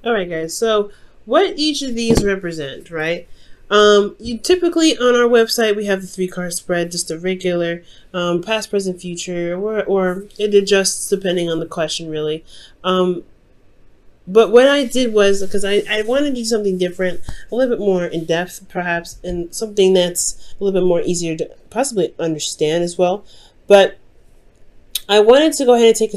All right, guys. So, what each of these represent, right? You typically on our website we have the 3 card spread, just a regular past, present, future, or it adjusts depending on the question, really. But what I did was, because I wanted to do something different, a little bit more in depth, perhaps, and something that's a little bit more easier to possibly understand as well. But I wanted to go ahead and take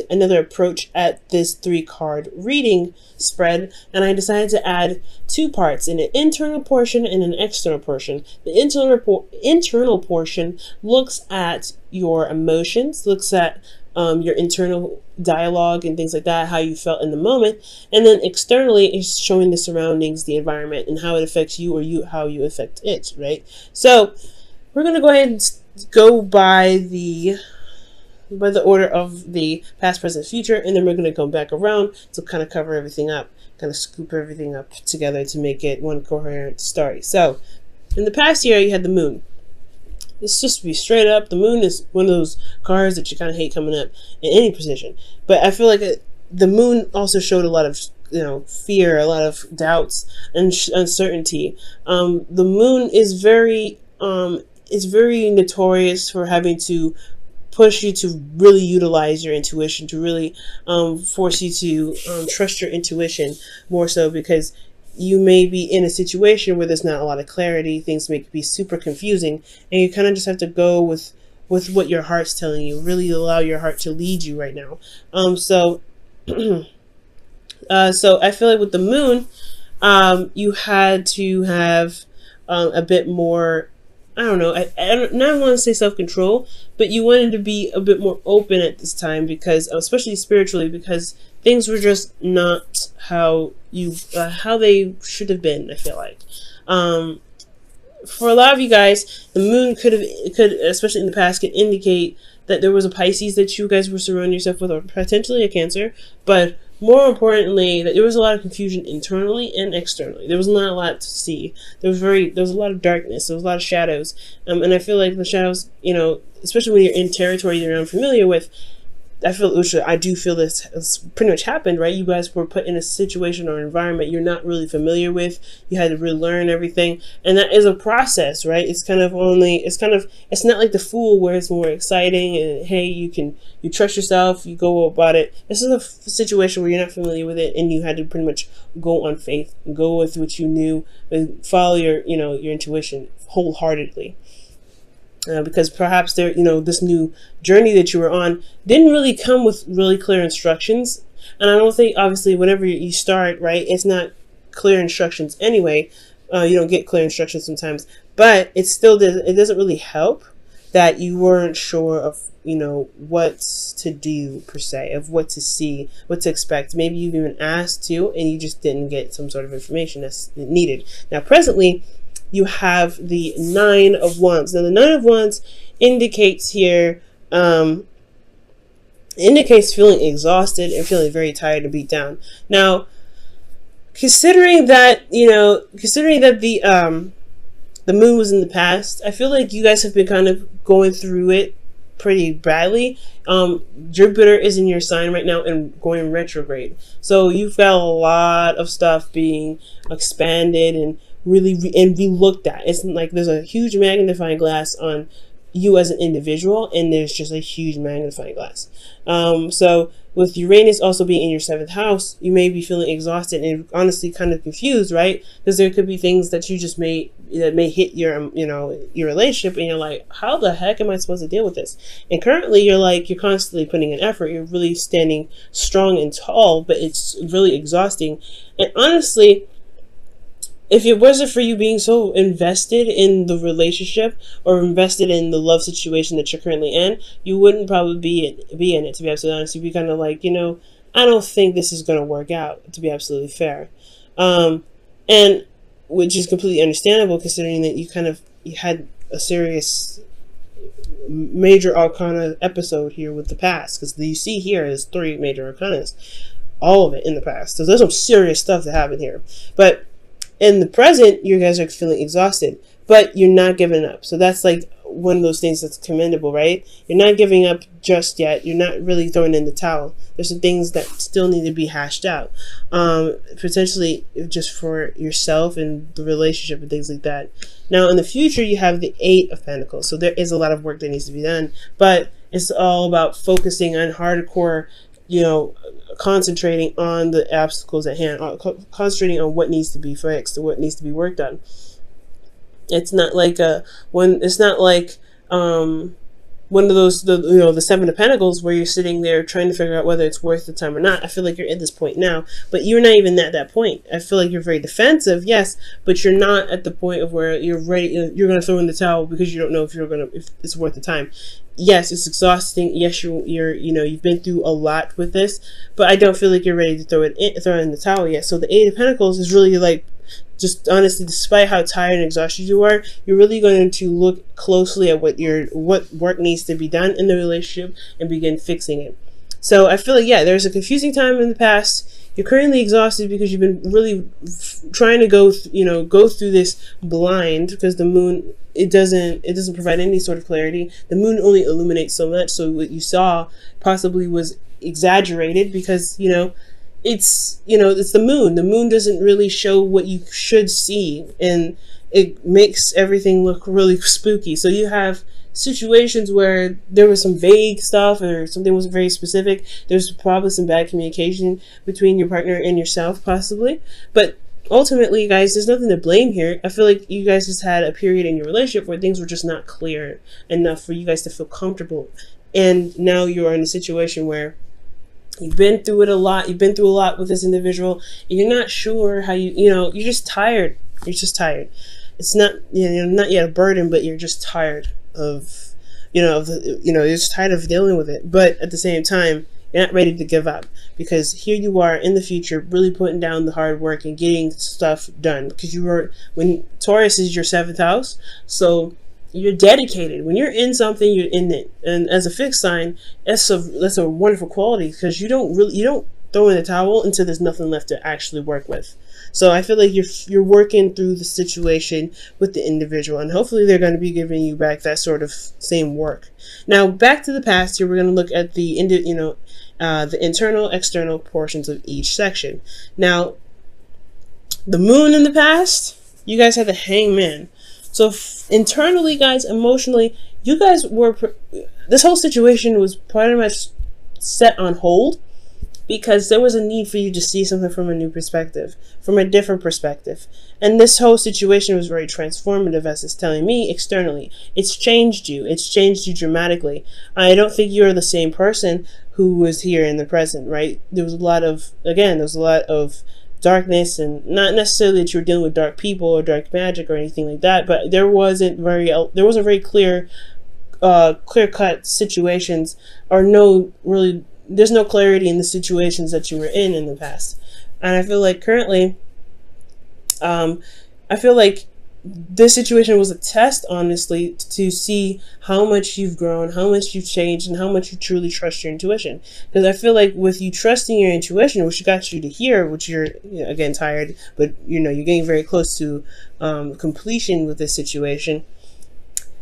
another approach at this 3 card reading spread, and I decided to add 2 parts, an internal portion and an external portion. The internal portion looks at your emotions, looks at your internal dialogue and things like that, how you felt in the moment, and then externally is showing the surroundings, the environment, and how it affects you, or how you affect it, right? So we're going to go ahead and go by the order of the past, present, future, and then we're going to come back around to kind of cover everything up, kind of scoop everything up together to make it one coherent story. So, in the past year, you had the moon. Let's just be straight up. The moon is one of those cards that you kind of hate coming up in any position. But I feel like the moon also showed a lot of fear, a lot of doubts and uncertainty. The moon is very notorious for having to push you to really utilize your intuition, to really force you to trust your intuition more so, because you may be in a situation where there's not a lot of clarity, things may be super confusing, and you kind of just have to go with what your heart's telling you, really allow your heart to lead you right now. So I feel like with the moon, you had to have a bit more, I don't know, I don't want to say self-control, but you wanted to be a bit more open at this time, because, especially spiritually, because things were just not how they should have been, I feel like. For a lot of you guys, the moon could, especially in the past, could indicate that there was a Pisces that you guys were surrounding yourself with, or potentially a Cancer, but more importantly, that there was a lot of confusion internally and externally. There was not a lot to see. There was a lot of darkness. There was a lot of shadows. And I feel like the shadows, especially when you're in territory you're unfamiliar with, I do feel this has pretty much happened, right? You guys were put in a situation or environment you're not really familiar with. You had to relearn everything, and that is a process, right? It's not like the Fool, where it's more exciting and hey, you trust yourself, you go about it. This is a situation where you're not familiar with it, and you had to pretty much go on faith, go with what you knew, and follow your intuition wholeheartedly. Because perhaps this new journey that you were on didn't really come with really clear instructions. And I don't think, obviously, whenever you start, right, it's not clear instructions anyway. You don't get clear instructions sometimes. But it doesn't really help that you weren't sure of, what to do, per se, of what to see, what to expect. Maybe you've even asked to, and you just didn't get some sort of information that's needed. Now, presently, you have the 9 of Wands. Now, the 9 of Wands indicates here, feeling exhausted and feeling very tired and beat down. Now, considering that the moon was in the past, I feel like you guys have been kind of going through it pretty badly. Jupiter is in your sign right now and going retrograde. So you've got a lot of stuff being expanded and really be looked at. It's like there's a huge magnifying glass on you as an individual, and there's just a huge magnifying glass. So with Uranus also being in your 7th house, you may be feeling exhausted and honestly kind of confused, right? Because there could be things that you just may hit your your relationship, and you're like, how the heck am I supposed to deal with this? And currently you're constantly putting in effort, you're really standing strong and tall, but it's really exhausting. And honestly, if it wasn't for you being so invested in the relationship or invested in the love situation that you're currently in, you wouldn't probably be in it, to be absolutely honest. You'd be kind of like, I don't think this is going to work out, to be absolutely fair. And which is completely understandable, considering that you had a serious major arcana episode here with the past, because you see here is 3 major arcanas, all of it in the past. So there's some serious stuff that happened here. But in the present, you guys are feeling exhausted, but you're not giving up. So that's like one of those things that's commendable, right? You're not giving up just yet. You're not really throwing in the towel. There's some things that still need to be hashed out, potentially just for yourself and the relationship and things like that. Now, in the future, you have the Eight of Pentacles. So there is a lot of work that needs to be done, but it's all about focusing on hardcore, concentrating on the obstacles at hand, concentrating on what needs to be fixed and what needs to be worked on. It's not like one of those, the Seven of Pentacles, where you're sitting there trying to figure out whether it's worth the time or not. I feel like you're at this point now, but you're not even at that point. I feel like you're very defensive, yes, but you're not at the point of where you're ready. You're going to throw in the towel because you don't know if it's worth the time. Yes, it's exhausting. Yes, you've been through a lot with this, but I don't feel like you're ready to throw in the towel yet. So the Eight of Pentacles is really like, just honestly, despite how tired and exhausted you are, you're really going to look closely at what work needs to be done in the relationship and begin fixing it. So I feel like, yeah, there's a confusing time in the past. You're currently exhausted because you've been really trying to go through this blind, because the moon, it doesn't provide any sort of clarity. The moon only illuminates so much, so what you saw possibly was exaggerated because it's the moon. The moon doesn't really show what you should see, and it makes everything look really spooky. So you have situations where there was some vague stuff or something wasn't very specific. There's probably some bad communication between your partner and yourself, possibly. But ultimately, guys, there's nothing to blame here. I feel like you guys just had a period in your relationship where things were just not clear enough for you guys to feel comfortable. And now you're in a situation where you've been through it a lot. You've been through a lot with this individual. And you're not sure how you're just tired. You're just tired. It's not, not yet a burden, but you're just tired of, you're just tired of dealing with it. But at the same time, you're not ready to give up, because here you are in the future, really putting down the hard work and getting stuff done, because when Taurus is your 7th house. So you're dedicated. When you're in something, you're in it. And as a fixed sign, that's a wonderful quality, because you don't throw in the towel until there's nothing left to actually work with. So I feel like you're working through the situation with the individual, and hopefully they're going to be giving you back that sort of same work. Now, back to the past here, we're going to look at the internal, external portions of each section. Now, the moon in the past, you guys had the Hangman. So internally, guys, emotionally, you guys this whole situation was pretty much set on hold, because there was a need for you to see something from a new perspective, from a different perspective. And this whole situation was very transformative, as it's telling me externally. It's changed you. It's changed you dramatically. I don't think you're the same person who was here in the present, right? There was a lot of darkness, and not necessarily that you were dealing with dark people or dark magic or anything like that, but there wasn't very clear-cut situations, or there's no clarity in the situations that you were in the past. And I feel like currently, this situation was a test, honestly, to see how much you've grown, how much you've changed, and how much you truly trust your intuition. Because I feel like with you trusting your intuition, which got you to here, which you're again tired, but you're getting very close to completion with this situation.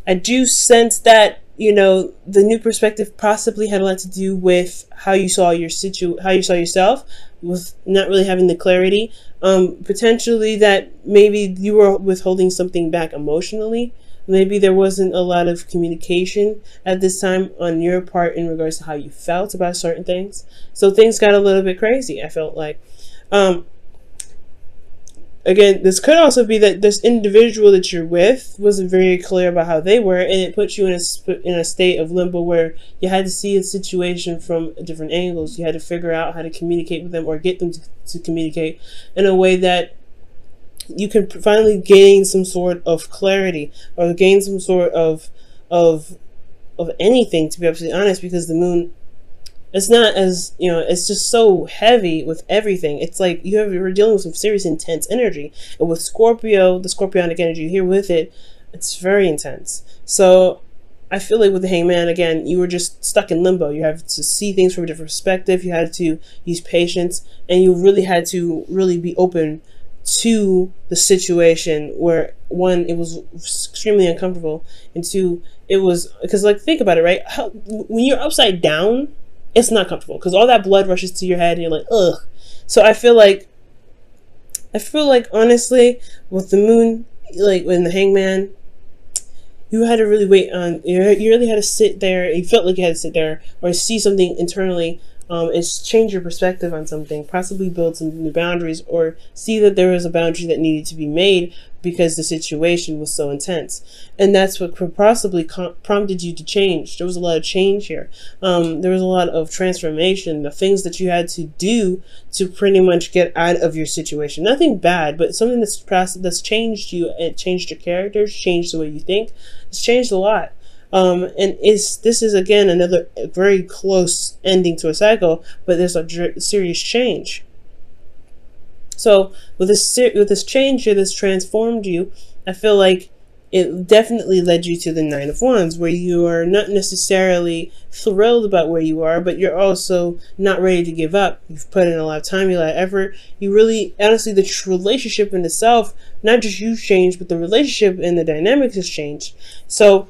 I do sense that the new perspective possibly had a lot to do with how you saw yourself, with not really having the clarity. Potentially that maybe you were withholding something back emotionally. Maybe there wasn't a lot of communication at this time on your part in regards to how you felt about certain things. So things got a little bit crazy, I felt like. Again, this could also be that this individual that you're with wasn't very clear about how they were, and it put you in a state of limbo where you had to see a situation from different angles. You had to figure out how to communicate with them, or get them to communicate in a way that you can finally gain some sort of clarity, or gain some sort of anything, to be absolutely honest, because the moon, it's not as, it's just so heavy with everything. It's like you're dealing with some serious intense energy. And with Scorpio, the Scorpionic energy here with it, it's very intense. So I feel like with the Hangman, again, you were just stuck in limbo. You have to see things from a different perspective. You had to use patience, and you really had to be open to the situation where one, it was extremely uncomfortable, and two, it was because, like, think about it, right? When you're upside down, it's not comfortable because all that blood rushes to your head and you're like, ugh. So I feel like honestly, with the moon, like when the hangman, you had to really wait on, you really had to sit there. You felt like you had to sit there or see something internally. It's change your perspective on something, possibly build some new boundaries, or see that there was a boundary that needed to be made because the situation was so intense. And that's what could possibly prompted you to change. There was a lot of change here. There was a lot of transformation, the things that you had to do to pretty much get out of your situation. Nothing bad, but something that's changed you. It changed your character, changed the way you think. It's changed a lot. And this is again another very close ending to a cycle, but there's a serious change. So with this change here that's transformed you, I feel like it definitely led you to the Nine of Wands, where you are not necessarily thrilled about where you are, but you're also not ready to give up. You've put in a lot of time, a lot of effort. You really, honestly, the relationship in itself, not just you've changed, but the relationship and the dynamics has changed. So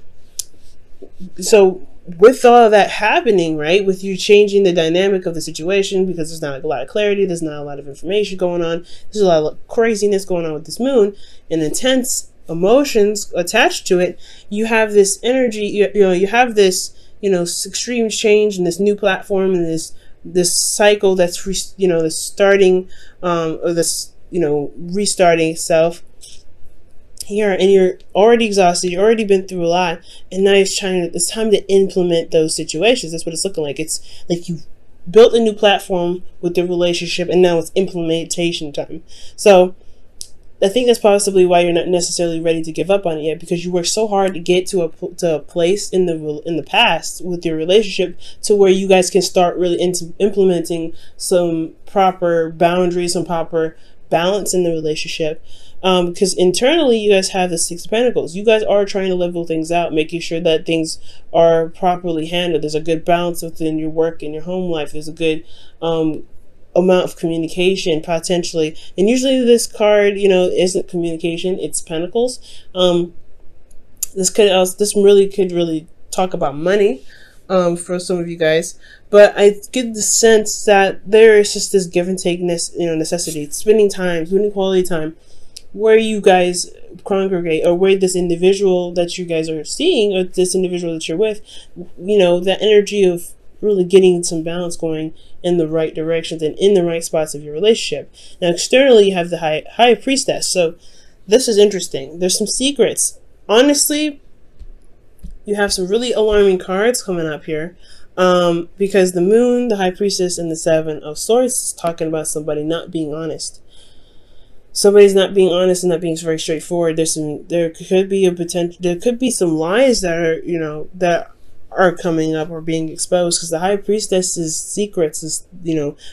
with all of that happening, right, with you changing the dynamic of the situation, because there's not a lot of clarity, there's not a lot of information going on, there's a lot of craziness going on with this moon and intense emotions attached to it, you have this energy, you have this, extreme change and this new platform and this cycle that's, this starting, or this, restarting itself here, and you're already exhausted, you've already been through a lot, and now it's time to implement those situations. That's what it's looking like. It's like you've built a new platform with the relationship, and now it's implementation time. So I think that's possibly why you're not necessarily ready to give up on it yet, because you worked so hard to get to a place in the past with your relationship to where you guys can start really implementing some proper boundaries, some proper balance in the relationship. Because internally you guys have the Six of Pentacles. You guys are trying to level things out, making sure that things are properly handled. There's a good balance within your work and your home life. There's a good amount of communication potentially. And usually this card, isn't communication, it's Pentacles. This really could talk about money for some of you guys. But I get the sense that there is just this give and take necessity. Spending quality time, where you guys congregate, or where this individual that you guys are seeing, or this individual that you're with, that energy of really getting some balance going in the right directions and in the right spots of your relationship. Now externally you have the high priestess. So this is interesting. There's some secrets. Honestly, you have some really alarming cards coming up here. Because the moon, the high priestess, and the Seven of Swords is talking about somebody not being honest. Somebody's not being honest and not being very straightforward. There could be some lies that are coming up or being exposed, because the high priestess's secrets is,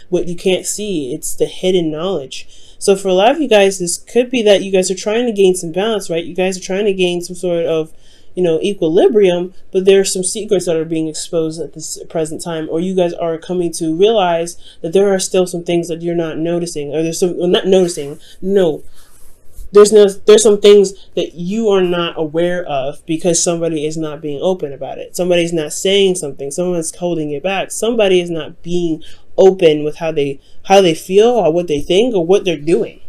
what you can't see. It's the hidden knowledge. So for a lot of you guys, this could be that you guys are trying to gain some balance, right? You guys are trying to gain some sort of, equilibrium, but there are some secrets that are being exposed at this present time, or you guys are coming to realize that there are still some things that you're not noticing, or there's some things that you are not aware of because somebody is not being open about it. Somebody's not saying something. Someone's holding it back. Somebody is not being open with how they feel or what they think or what they're doing.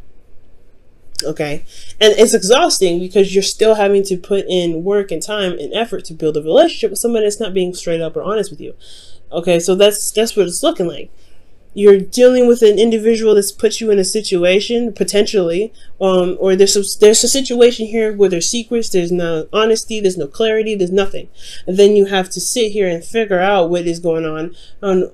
Okay, and it's exhausting because you're still having to put in work and time and effort to build a relationship with somebody that's not being straight up or honest with you. Okay, so that's what it's looking like. You're dealing with an individual that's put you in a situation potentially, or there's a situation here where there's secrets, there's no honesty, there's no clarity, there's nothing, and then you have to sit here and figure out what is going on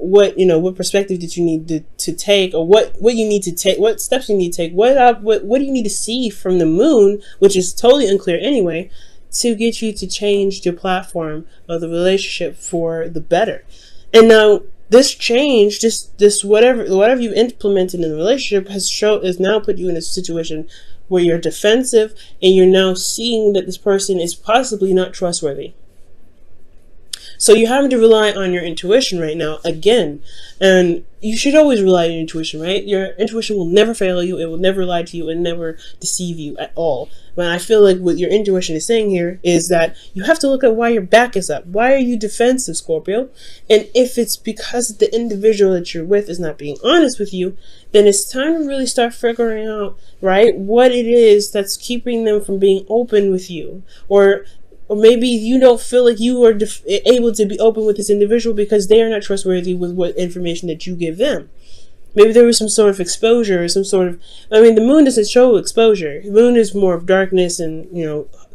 what perspective did you need to take, or what you need to take, what steps you need to take, what do you need to see from the moon, which is totally unclear anyway, to get you to change your platform of the relationship for the better. And now this change, this whatever you've implemented in the relationship has now put you in a situation where you're defensive, and you're now seeing that this person is possibly not trustworthy. So you're having to rely on your intuition right now again. And you should always rely on your intuition, right? Your intuition will never fail you. It will never lie to you and never deceive you at all. But I feel like what your intuition is saying here is that you have to look at why your back is up. Why are you defensive, Scorpio? And if it's because the individual that you're with is not being honest with you, then it's time to really start figuring out, right, what it is that's keeping them from being open with you. Or maybe you don't feel like you are able to be open with this individual because they are not trustworthy with what information that you give them. Maybe there was some sort of exposure or some sort of, I mean, the moon doesn't show exposure. The moon is more of darkness and,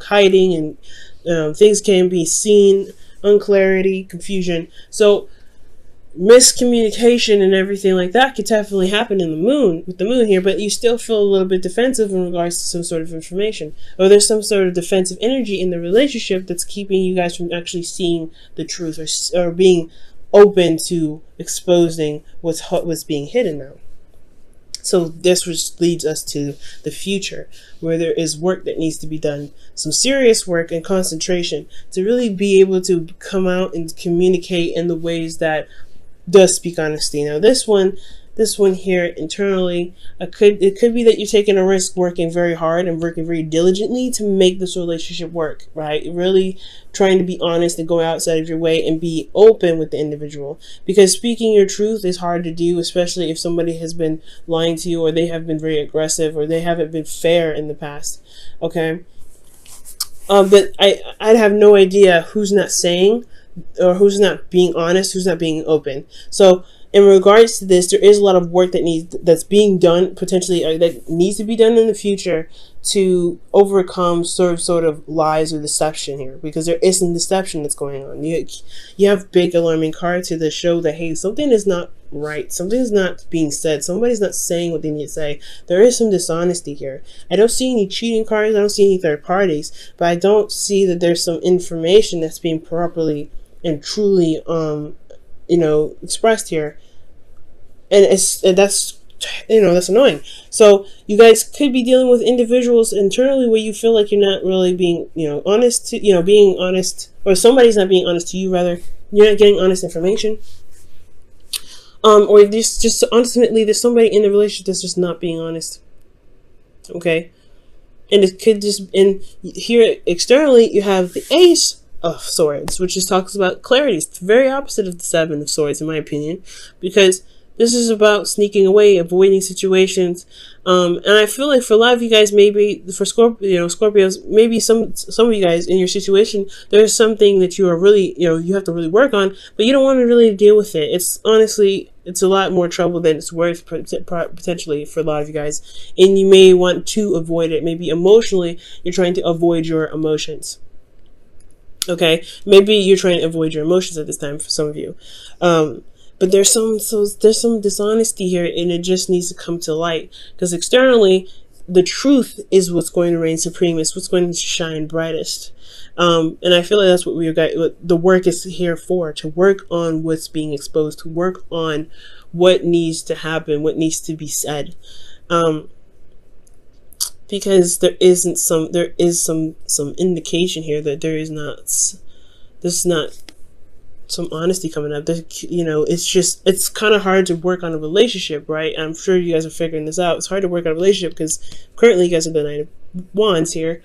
hiding, and things can be seen, unclarity, confusion. So miscommunication and everything like that could definitely happen with the moon here, but you still feel a little bit defensive in regards to some sort of information, or there's some sort of defensive energy in the relationship that's keeping you guys from actually seeing the truth, or being open to exposing what's being hidden now. So this which leads us to the future, where there is work that needs to be done, some serious work and concentration to really be able to come out and communicate in the ways that does speak honesty. Now this one here internally, it could be that you're taking a risk working very hard and working very diligently to make this relationship work, right? Really trying to be honest and go outside of your way and be open with the individual, because speaking your truth is hard to do, especially if somebody has been lying to you, or they have been very aggressive, or they haven't been fair in the past. Okay. But I'd have no idea who's not saying, or who's not being honest, who's not being open. So in regards to this, there is a lot of work that's being done, potentially, that needs to be done in the future to overcome sort of lies or deception here, because there is some deception that's going on. You have big alarming cards here that show that, hey, something is not right, something is not being said, somebody's not saying what they need to say. There is some dishonesty here. I don't see any cheating cards, I don't see any third parties, but I don't see that there's some information that's being properly and truly expressed here, and that's annoying. So you guys could be dealing with individuals internally where you feel like you're not really being honest to being honest, or somebody's not being honest to you, rather. You're not getting honest information, or there's just ultimately there's somebody in the relationship that's just not being honest. Okay, and it could just, and here externally you have the Ace of Swords, which just talks about clarity. It's the very opposite of the Seven of Swords, in my opinion, because this is about sneaking away, avoiding situations. And I feel like for a lot of you guys, maybe for Scorpios, maybe some of you guys in your situation, there's something that you are really, you have to really work on, but you don't want to really deal with it. It's honestly, it's a lot more trouble than it's worth potentially for a lot of you guys. And you may want to avoid it. Maybe emotionally, you're trying to avoid your emotions. Okay, maybe you're trying to avoid your emotions at this time for some of you, but there's some dishonesty here, and it just needs to come to light, because externally, the truth is what's going to reign supreme. It's what's going to shine brightest, and I feel like that's what what the work is here for: to work on what's being exposed, to work on what needs to happen, what needs to be said. Because there is some indication here that there's not some honesty coming up. It's kind of hard to work on a relationship, right? I'm sure you guys are figuring this out. It's hard to work on a relationship because currently you guys have the Nine of Wands here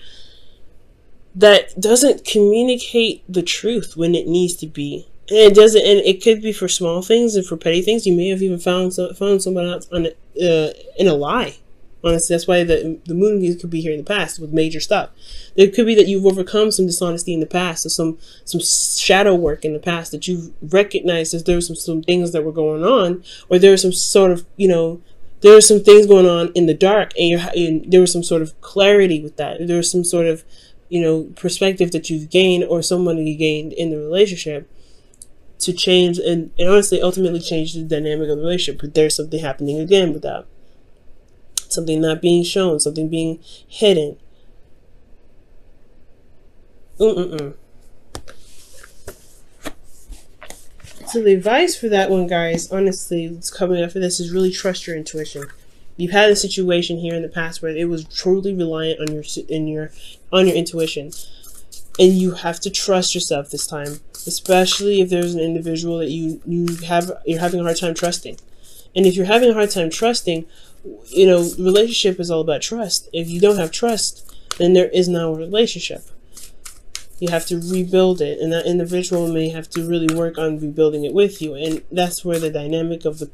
that doesn't communicate the truth when it needs to be. And it doesn't, and it could be for small things and for petty things. You may have even found someone else in a lie. Honestly, that's why the moon could be here in the past with major stuff. It could be that you've overcome some dishonesty in the past, or some shadow work in the past, that you've recognized that there were some things that were going on, or there was some sort of, there were some things going on in the dark, and there was some sort of clarity with that. There was some sort of, perspective that you've gained, or somebody gained in the relationship to change and honestly ultimately change the dynamic of the relationship. But there's something happening again with that. Something not being shown, something being hidden. So the advice for that one, guys, honestly, it's coming up for this is really trust your intuition. You've had a situation here in the past where it was truly reliant on your intuition. And you have to trust yourself this time, especially if there's an individual that you're having a hard time trusting. And if you're having a hard time trusting, relationship is all about trust. If you don't have trust, then there is no relationship. You have to rebuild it, and that individual may have to really work on rebuilding it with you. And that's where the dynamic of the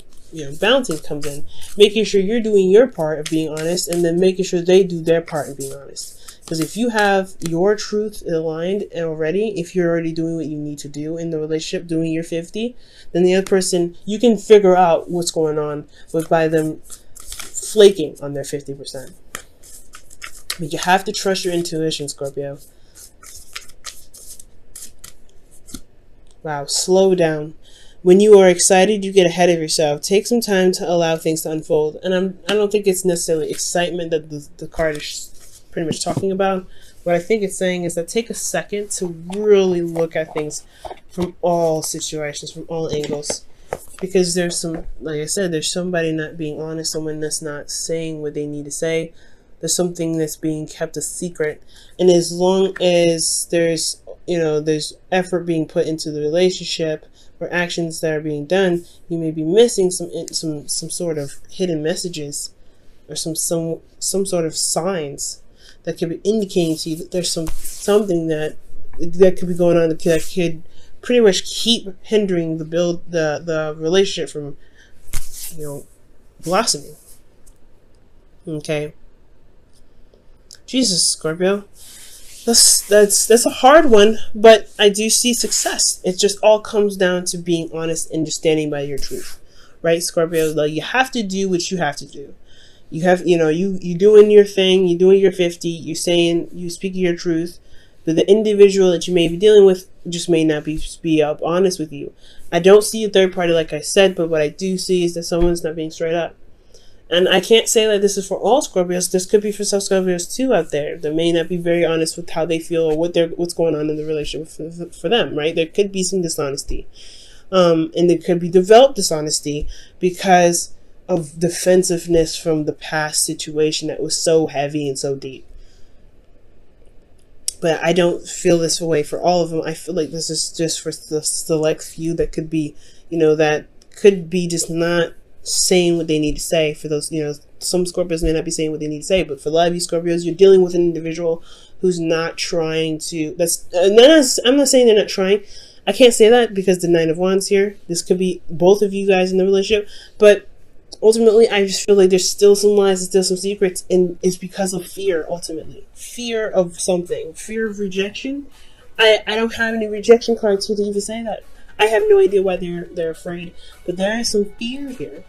balancing comes in, making sure you're doing your part of being honest, and then making sure they do their part of being honest. Because if you have your truth aligned already, if you're already doing what you need to do in the relationship, doing your 50, then the other person, you can figure out what's going on by them flaking on their 50%. But you have to trust your intuition, Scorpio. Wow, slow down. When you are excited, you get ahead of yourself. Take some time to allow things to unfold. And I don't think it's necessarily excitement that the card is pretty much talking about. What I think it's saying is that take a second to really look at things from all situations, from all angles. Because there's some, like I said, there's somebody not being honest, someone that's not saying what they need to say. There's something that's being kept a secret. And as long as there's effort being put into the relationship or actions that are being done, you may be missing some sort of hidden messages or some sort of signs that could be indicating to you that there's something that could be going on that could pretty much keep hindering the relationship from blossoming. Okay. Jesus, Scorpio. That's a hard one, but I do see success. It just all comes down to being honest and just standing by your truth, right, Scorpio? Like, you have to do what you have to do. You have, you doing your thing. You doing your 50. You speaking your truth. But the individual that you may be dealing with just may not be up honest with you. I don't see a third party, like I said, but what I do see is that someone's not being straight up. And I can't say that this is for all Scorpios. This could be for some Scorpios too out there that may not be very honest with how they feel or what's going on in the relationship for them, right? There could be some dishonesty. And there could be developed dishonesty because of defensiveness from the past situation that was so heavy and so deep. But I don't feel this way for all of them. I feel like this is just for the select few that could be, that could be just not saying what they need to say. For those, some Scorpios may not be saying what they need to say, but for a lot of you Scorpios, you're dealing with an individual who's not trying to, I'm not saying they're not trying. I can't say that because the Nine of Wands here. This could be both of you guys in the relationship, but ultimately, I just feel like there's still some lies, there's still some secrets, and it's because of fear, ultimately. Fear of something. Fear of rejection. I don't have any rejection cards to even say that. I have no idea why they're afraid, but there is some fear here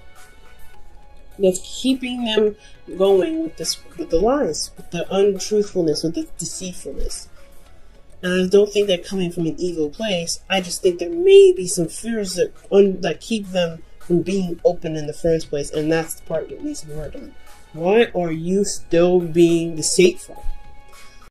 that's keeping them going with the lies, with the untruthfulness, with the deceitfulness. And I don't think they're coming from an evil place. I just think there may be some fears that keep them from being open in the first place, and that's the part that needs to be worked on. Why are you still being deceitful?